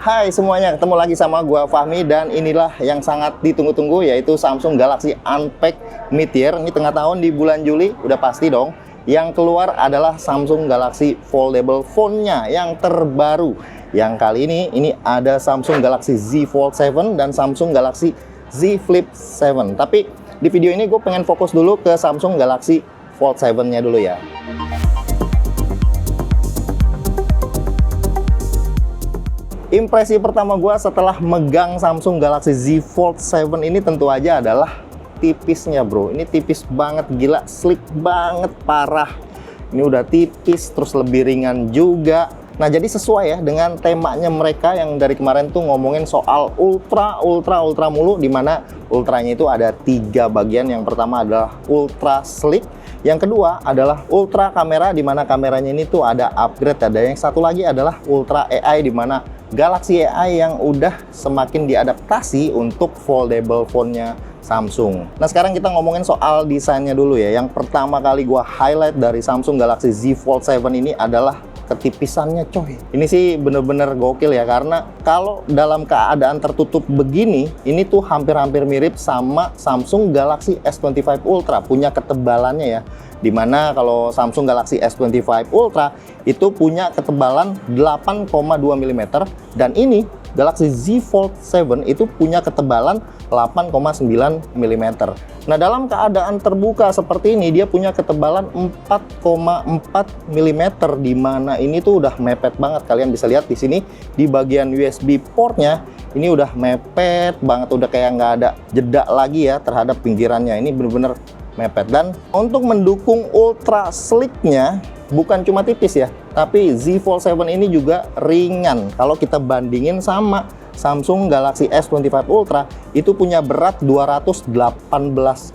Hai semuanya, ketemu lagi sama gua Fahmi dan inilah yang sangat ditunggu-tunggu yaitu Samsung Galaxy Unpacked Mid-Year. Ini tengah tahun di bulan Juli, udah pasti dong. Yang keluar adalah Samsung Galaxy Foldable Phone-nya yang terbaru. Yang kali ini ada Samsung Galaxy Z Fold 7 dan Samsung Galaxy Z Flip 7. Tapi di video ini gue pengen fokus dulu ke Samsung Galaxy Fold 7-nya dulu ya. Impresi pertama gue setelah megang Samsung Galaxy Z Fold 7 ini tentu aja adalah tipisnya bro. Ini tipis banget, gila, sleek banget, parah. Ini udah tipis, terus lebih ringan juga. Nah jadi sesuai ya dengan temanya mereka yang dari kemarin tuh ngomongin soal ultra mulu, dimana ultranya itu ada 3 bagian. Yang pertama adalah ultra sleek, yang kedua adalah ultra kamera, dimana kameranya ini tuh ada upgrade. Ada yang satu lagi adalah ultra AI, dimana Galaxy AI yang udah semakin diadaptasi untuk foldable phone-nya Samsung. Nah sekarang kita ngomongin soal desainnya dulu ya. Yang pertama kali gua highlight dari Samsung Galaxy Z Fold 7 ini adalah ketipisannya coy. Ini sih bener-bener gokil ya, karena kalau dalam keadaan tertutup begini, ini tuh hampir-hampir mirip sama Samsung Galaxy S25 Ultra, punya ketebalannya ya. Dimana kalau Samsung Galaxy S25 Ultra itu punya ketebalan 8,2 mm dan ini Galaxy Z Fold 7 itu punya ketebalan 8,9 mm. Nah dalam keadaan terbuka seperti ini dia punya ketebalan 4,4 mm, dimana ini tuh udah mepet banget. Kalian bisa lihat di sini di bagian USB portnya ini udah mepet banget, udah kayak nggak ada jeda lagi ya terhadap pinggirannya. Ini bener-bener mepet. Dan untuk mendukung ultra sleeknya bukan cuma tipis ya, tapi Z Fold 7 ini juga ringan. Kalau kita bandingin sama Samsung Galaxy S25 Ultra, itu punya berat 218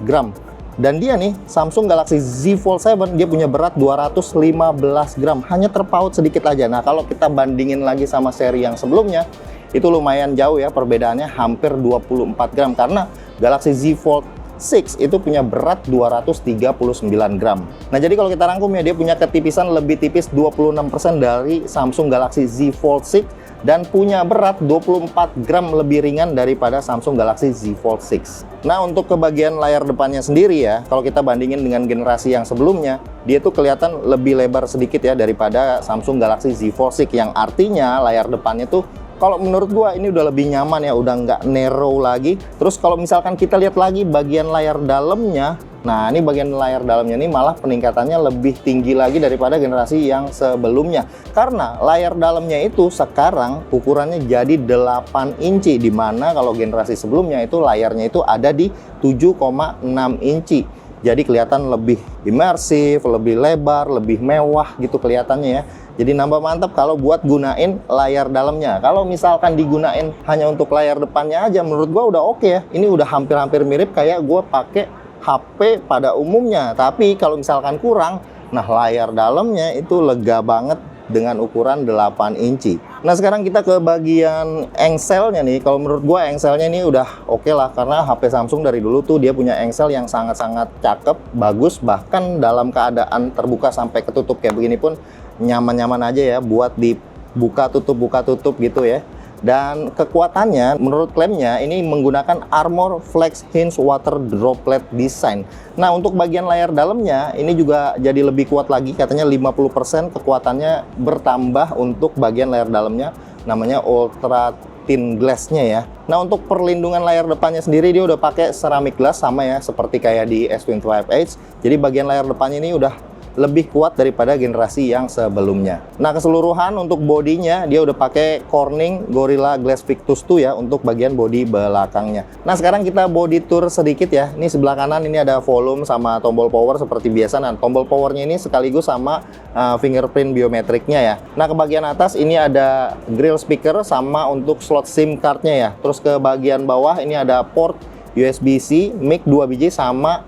gram. Dan dia nih, Samsung Galaxy Z Fold 7, dia punya berat 215 gram. Hanya terpaut sedikit aja. Nah, kalau kita bandingin lagi sama seri yang sebelumnya, itu lumayan jauh ya perbedaannya, hampir 24 gram. Karena Galaxy Z Fold 6 itu punya berat 239 gram. Nah jadi kalau kita rangkum ya, dia punya ketipisan lebih tipis 26% dari Samsung Galaxy Z Fold 6 dan punya berat 24 gram lebih ringan daripada Samsung Galaxy Z Fold 6. Nah untuk ke bagian layar depannya sendiri ya, kalau kita bandingin dengan generasi yang sebelumnya, dia tuh kelihatan lebih lebar sedikit ya daripada Samsung Galaxy Z Fold 6, yang artinya layar depannya tuh kalau menurut gua ini udah lebih nyaman ya, udah nggak narrow lagi. Terus kalau misalkan kita lihat lagi bagian layar dalamnya, nah ini bagian layar dalamnya ini malah peningkatannya lebih tinggi lagi daripada generasi yang sebelumnya. Karena layar dalamnya itu sekarang ukurannya jadi 8 inci, dimana kalau generasi sebelumnya itu layarnya itu ada di 7,6 inci. Jadi kelihatan lebih imersif, lebih lebar, lebih mewah gitu kelihatannya ya. Jadi nambah mantap kalau buat gunain layar dalamnya. Kalau misalkan digunain hanya untuk layar depannya aja, menurut gua udah oke ya. Ini udah hampir-hampir mirip kayak gua pakai HP pada umumnya. Tapi kalau misalkan kurang, nah layar dalamnya itu lega banget dengan ukuran 8 inci. Nah sekarang kita ke bagian engselnya nih. Kalau menurut gua engselnya ini udah oke lah, karena HP Samsung dari dulu tuh dia punya engsel yang sangat-sangat cakep, bagus. Bahkan dalam keadaan terbuka sampai ketutup kayak begini pun nyaman-nyaman aja ya buat dibuka tutup gitu ya. Dan kekuatannya menurut klaimnya ini menggunakan Armor Flex Hinge Water Droplet Design. Nah untuk bagian layar dalamnya ini juga jadi lebih kuat lagi, katanya 50% kekuatannya bertambah untuk bagian layar dalamnya, namanya Ultra Thin Glass-nya ya. Nah untuk perlindungan layar depannya sendiri dia udah pakai ceramic glass sama ya seperti kayak di S25 Edge. Jadi bagian layar depannya ini udah lebih kuat daripada generasi yang sebelumnya. Nah keseluruhan untuk bodinya dia udah pakai Corning Gorilla Glass Victus 2 ya untuk bagian bodi belakangnya. Nah sekarang kita body tour sedikit ya. Ini sebelah kanan ini ada volume sama tombol power seperti biasa. Nah tombol powernya ini sekaligus sama fingerprint biometriknya ya. Nah ke bagian atas ini ada grill speaker sama untuk slot SIM cardnya ya. Terus ke bagian bawah ini ada port USB-C, mic 2 biji sama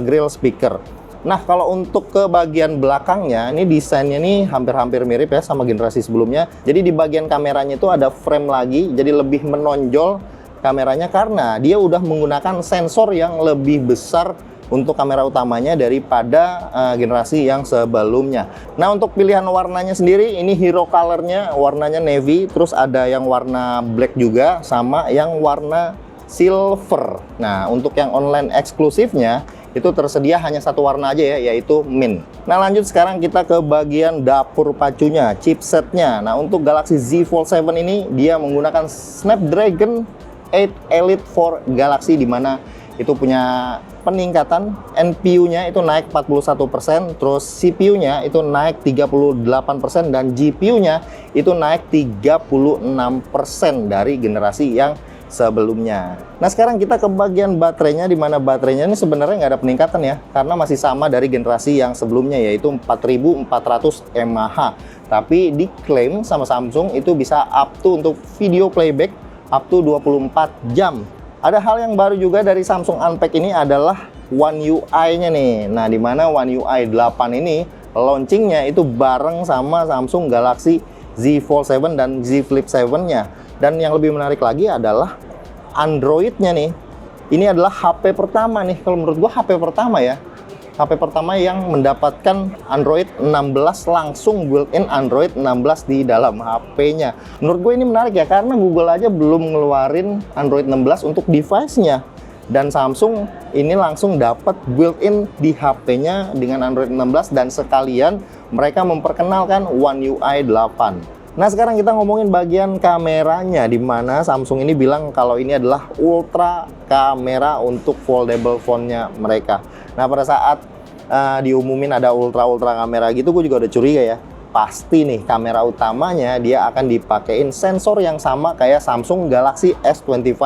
grill speaker. Nah kalau untuk ke bagian belakangnya ini desainnya nih hampir-hampir mirip ya sama generasi sebelumnya. Jadi di bagian kameranya itu ada frame lagi, jadi lebih menonjol kameranya karena dia udah menggunakan sensor yang lebih besar untuk kamera utamanya daripada generasi yang sebelumnya. Nah, untuk pilihan warnanya sendiri, ini hero colornya warnanya navy, terus ada yang warna black juga, sama yang warna silver. Nah, untuk yang online eksklusifnya itu tersedia hanya satu warna aja ya, yaitu mint. Nah, lanjut sekarang kita ke bagian dapur pacunya, chipsetnya. Nah, untuk Galaxy Z Fold 7 ini dia menggunakan Snapdragon 8 Elite for Galaxy, dimana itu punya peningkatan NPU-nya itu naik 41%, terus CPU-nya itu naik 38%, dan GPU-nya itu naik 36% dari generasi yang sebelumnya. Nah, sekarang kita ke bagian baterainya, di mana baterainya ini sebenarnya nggak ada peningkatan ya, karena masih sama dari generasi yang sebelumnya, yaitu 4400 mAh. Tapi diklaim sama Samsung itu bisa up to untuk video playback up to 24 jam. Ada hal yang baru juga dari Samsung Unpacked ini adalah One UI-nya nih. Nah, di mana One UI 8 ini launchingnya itu bareng sama Samsung Galaxy Z Fold 7 dan Z Flip 7-nya. Dan yang lebih menarik lagi adalah Android-nya nih. Ini adalah HP pertama nih, kalau menurut gua HP pertama ya. HP pertama yang mendapatkan Android 16, langsung built-in Android 16 di dalam HP-nya. Menurut gue ini menarik ya, karena Google aja belum ngeluarin Android 16 untuk device-nya. Dan Samsung ini langsung dapat built-in di HP-nya dengan Android 16, dan sekalian mereka memperkenalkan One UI 8. Nah, sekarang kita ngomongin bagian kameranya, di mana Samsung ini bilang kalau ini adalah ultra kamera untuk foldable phone-nya mereka. Nah, pada saat diumumin ada ultra kamera gitu, gue juga udah curiga ya. Pasti nih kamera utamanya dia akan dipakein sensor yang sama kayak Samsung Galaxy S25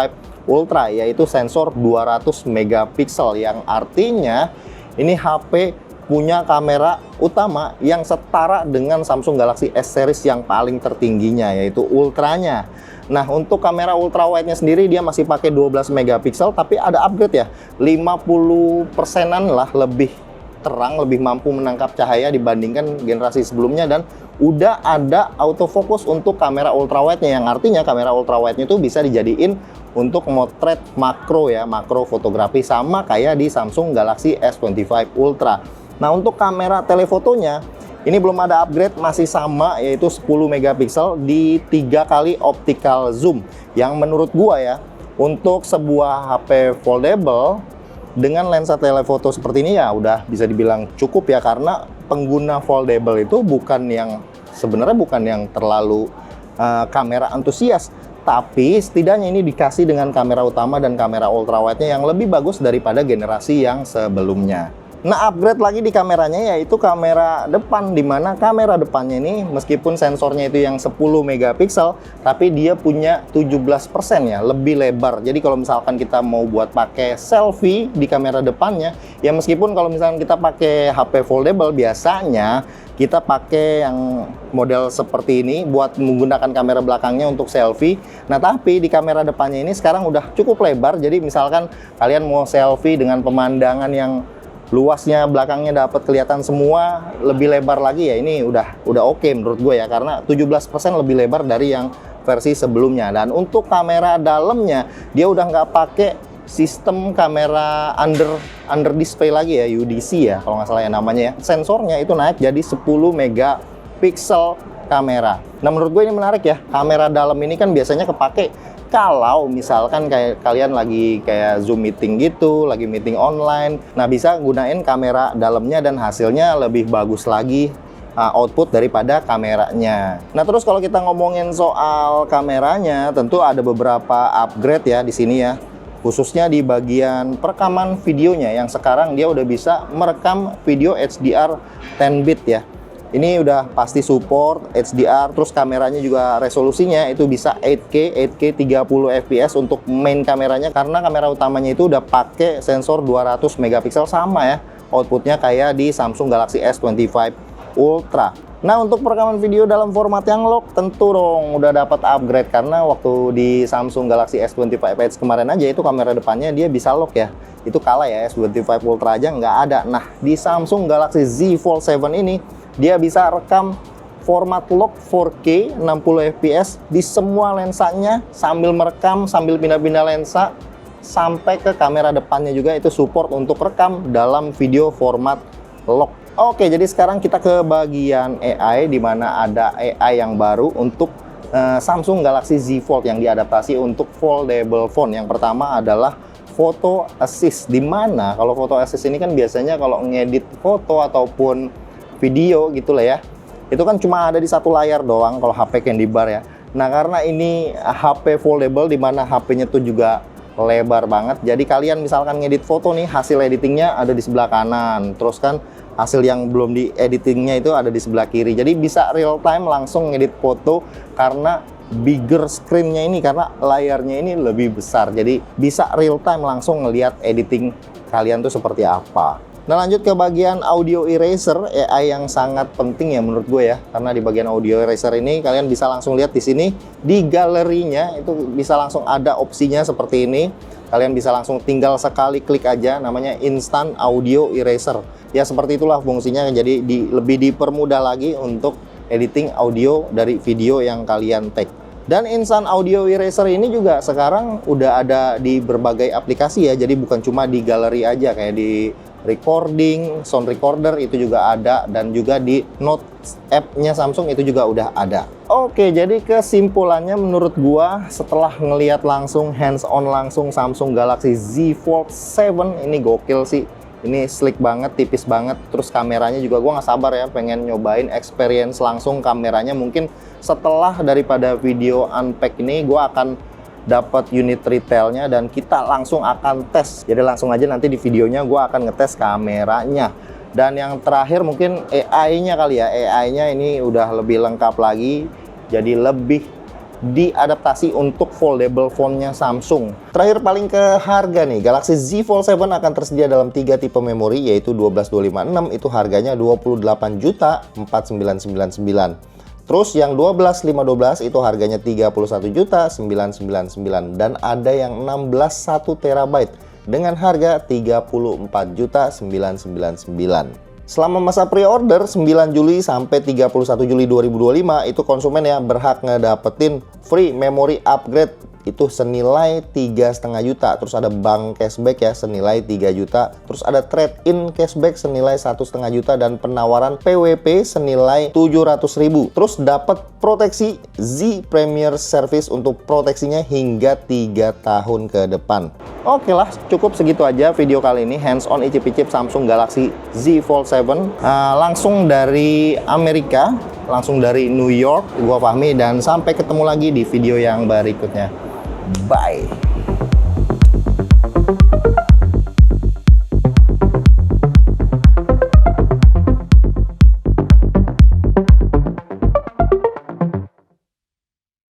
Ultra, yaitu sensor 200 megapiksel, yang artinya ini HP punya kamera utama yang setara dengan Samsung Galaxy S series yang paling tertingginya, yaitu ultranya. Nah, untuk kamera ultra wide-nya sendiri dia masih pakai 12 megapiksel, tapi ada upgrade ya, 50%-an lah lebih terang, lebih mampu menangkap cahaya dibandingkan generasi sebelumnya, dan udah ada autofocus untuk kamera ultra wide-nya, yang artinya kamera ultra wide-nya itu bisa dijadiin untuk motret makro ya, makro fotografi, sama kayak di Samsung Galaxy S25 Ultra. Nah, untuk kamera telefotonya ini belum ada upgrade, masih sama, yaitu 10 megapiksel di 3 kali optical zoom, yang menurut gua ya, untuk sebuah HP foldable dengan lensa telefoto seperti ini ya udah bisa dibilang cukup ya, karena pengguna foldable itu sebenarnya bukan yang terlalu kamera antusias, tapi setidaknya ini dikasih dengan kamera utama dan kamera ultra wide-nya yang lebih bagus daripada generasi yang sebelumnya. Nah, upgrade lagi di kameranya yaitu kamera depan, di mana kamera depannya ini meskipun sensornya itu yang 10 megapiksel, tapi dia punya 17% ya, lebih lebar. Jadi kalau misalkan kita mau buat pakai selfie di kamera depannya, ya meskipun kalau misalkan kita pakai HP foldable biasanya kita pakai yang model seperti ini buat menggunakan kamera belakangnya untuk selfie. Nah, tapi di kamera depannya ini sekarang udah cukup lebar. Jadi misalkan kalian mau selfie dengan pemandangan yang luasnya belakangnya dapat kelihatan semua, lebih lebar lagi ya, ini udah oke menurut gue ya, karena 17% lebih lebar dari yang versi sebelumnya. Dan untuk kamera dalamnya dia udah nggak pakai sistem kamera under display lagi ya, UDC ya kalau nggak salah ya namanya ya. Sensornya itu naik jadi 10 megapiksel kamera. Nah, menurut gue ini menarik ya, kamera dalam ini kan biasanya kepake kalau misalkan kayak kalian lagi kayak Zoom meeting gitu, lagi meeting online. Nah, bisa gunain kamera dalamnya dan hasilnya lebih bagus lagi output daripada kameranya. Nah, terus kalau kita ngomongin soal kameranya, tentu ada beberapa upgrade ya di sini ya. Khususnya di bagian perekaman videonya, yang sekarang dia udah bisa merekam video HDR 10 bit ya. Ini udah pasti support HDR, terus kameranya juga resolusinya itu bisa 8K 30 fps untuk main kameranya, karena kamera utamanya itu udah pakai sensor 200 megapiksel, sama ya outputnya kayak di Samsung Galaxy S25 Ultra. Nah, untuk perekaman video dalam format yang lock tentu dong udah dapat upgrade, karena waktu di Samsung Galaxy S25 Edge kemarin aja itu kamera depannya dia bisa lock ya. Itu kalah ya, S25 Ultra aja nggak ada. Nah, di Samsung Galaxy Z Fold 7 ini dia bisa rekam format lock 4K 60 fps di semua lensanya, sambil merekam, sambil pindah-pindah lensa, sampai ke kamera depannya juga itu support untuk rekam dalam video format log. Oke, jadi sekarang kita ke bagian AI, di mana ada AI yang baru untuk Samsung Galaxy Z Fold yang diadaptasi untuk foldable phone. Yang pertama adalah Photo Assist, di mana kalau Photo Assist ini kan biasanya kalau ngedit foto ataupun video gitu lah ya, itu kan cuma ada di satu layar doang kalau HP Candy Bar ya. Nah, karena ini HP foldable, di mana HP-nya tuh juga lebar banget, jadi kalian misalkan ngedit foto nih, hasil editingnya ada di sebelah kanan, terus kan hasil yang belum di editingnya itu ada di sebelah kiri, jadi bisa real time langsung ngedit foto karena bigger screen-nya ini, karena layarnya ini lebih besar, jadi bisa real time langsung ngelihat editing kalian tuh seperti apa. Nah, lanjut ke bagian audio eraser, AI yang sangat penting ya menurut gue ya, karena di bagian audio eraser ini kalian bisa langsung lihat di sini di galerinya itu bisa langsung ada opsinya seperti ini. Kalian bisa langsung tinggal sekali klik aja, namanya Instant Audio Eraser. Ya seperti itulah fungsinya, jadi lebih dipermudah lagi untuk editing audio dari video yang kalian take. Dan Instant Audio Eraser ini juga sekarang udah ada di berbagai aplikasi ya, jadi bukan cuma di galeri aja, kayak di recording, sound recorder itu juga ada, dan juga di Notes app-nya Samsung itu juga udah ada. Oke, jadi kesimpulannya menurut gua setelah ngelihat langsung hands on langsung Samsung Galaxy Z Fold 7 ini gokil sih. Ini slick banget, tipis banget, terus kameranya juga gua nggak sabar ya pengen nyobain experience langsung kameranya. Mungkin setelah daripada video unpack ini gua akan dapat unit retailnya dan kita langsung akan tes. Jadi langsung aja nanti di videonya gue akan ngetes kameranya. Dan yang terakhir mungkin AI-nya kali ya. AI-nya ini udah lebih lengkap lagi, jadi lebih diadaptasi untuk foldable phone-nya Samsung. Terakhir paling ke harga nih, Galaxy Z Fold 7 akan tersedia dalam 3 tipe memori, yaitu 12256, itu harganya 28.4999. Terus yang 12512 itu harganya 31.999, dan ada yang 16 1 TB dengan harga 34.999. Selama masa pre-order 9 Juli sampai 31 Juli 2025 itu konsumen ya berhak ngedapetin free memory upgrade itu senilai 3,5 juta, terus ada bank cashback ya senilai 3 juta, terus ada trade-in cashback senilai 1,5 juta, dan penawaran PWP senilai 700.000. Terus dapat proteksi Z Premier Service untuk proteksinya hingga 3 tahun ke depan. Oke lah, cukup segitu aja video kali ini hands-on icip-icip Samsung Galaxy Z Fold 7 langsung dari Amerika, langsung dari New York, gua Fahmi, dan sampai ketemu lagi di video yang berikutnya. Bye.